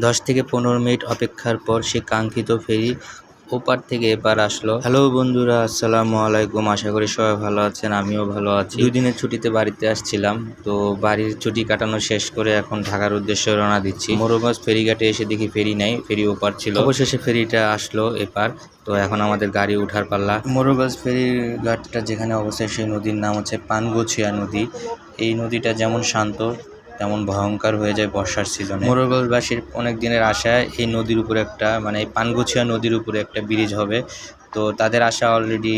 10 থেকে 15 মিনিট অপেক্ষার পর সে কাঙ্ক্ষিত ফেরি ওপার থেকে এপার আসলো। হ্যালো বন্ধুরা, আসসালামু আলাইকুম। আশা করি সবাই ভালো আছেন, আমিও ভালো আছি। 2 দিনের ছুটিতে বাড়িতে আসছিলাম, তো বাড়ির ছুটি কাটানো শেষ করে এখন ঢাকার উদ্দেশ্যে রওনা দিচ্ছি। মোরগঞ্জ ফেরিঘাটে এসে দেখি ফেরি নাই, ফেরি ওপার ছিল। অবশেষে ফেরিটা আসলো এপার, তো এখন আমাদের গাড়ি উঠার পাল্লা। মোরগঞ্জ ফেরিঘাটটা যেখানে অবস্থায়, সেই নদীর নাম হচ্ছে পানগছিয়া নদী। এই নদীটা যেমন শান্ত তেমন ভয়ঙ্কর হয়ে যায় বর্ষার সিজনে। মোরগঞ্জবাসীর অনেক দিনের আশায় এই নদীর উপরে একটা, মানে এই পানগছিয়া নদীর উপরে একটা ব্রিজ হবে, তো তাদের আশা অলরেডি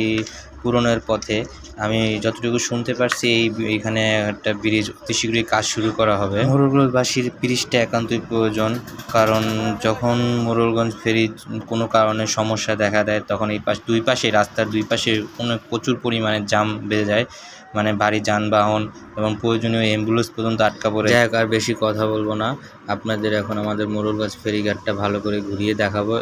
পূরণের পথে। আমি যতটুকু শুনতে পারছি এইখানে একটা ব্রিজ অতি শীঘ্রই কাজ শুরু করা হবে। মোরগঞ্জবাসীর ব্রিজটা একান্তই প্রয়োজন, কারণ যখন মোরগঞ্জ ফেরি কোনো কারণে সমস্যা দেখা দেয়, তখন এই দুই পাশে, রাস্তার দুই পাশে প্রচুর পরিমাণে জাম বেড়ে যায়, মানে ভারী যানবাহন এবং প্রয়োজনীয় অ্যাম্বুলেন্স পর্যন্ত আটকা পড়ে। যাক, আর বেশি কথা বলবো না, আপনাদের এখন আমাদের মোরগঞ্জ ফেরিঘাটটা ভালো করে ঘুরিয়ে দেখাবো।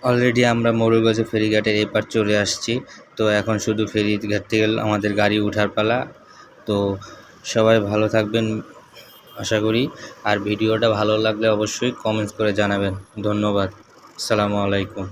অলরেডি আমরা মোরগঞ্জ ফেরিঘাটের এপার চলে আসছি, তো এখন শুধু ফেরিঘাট থেকে আমাদের গাড়ি উঠার পালা। তো সবাই ভালো থাকবেন আশা করি, আর ভিডিওটা ভালো লাগলে অবশ্যই কমেন্টস করে জানাবেন। ধন্যবাদ, আসসালামু আলাইকুম।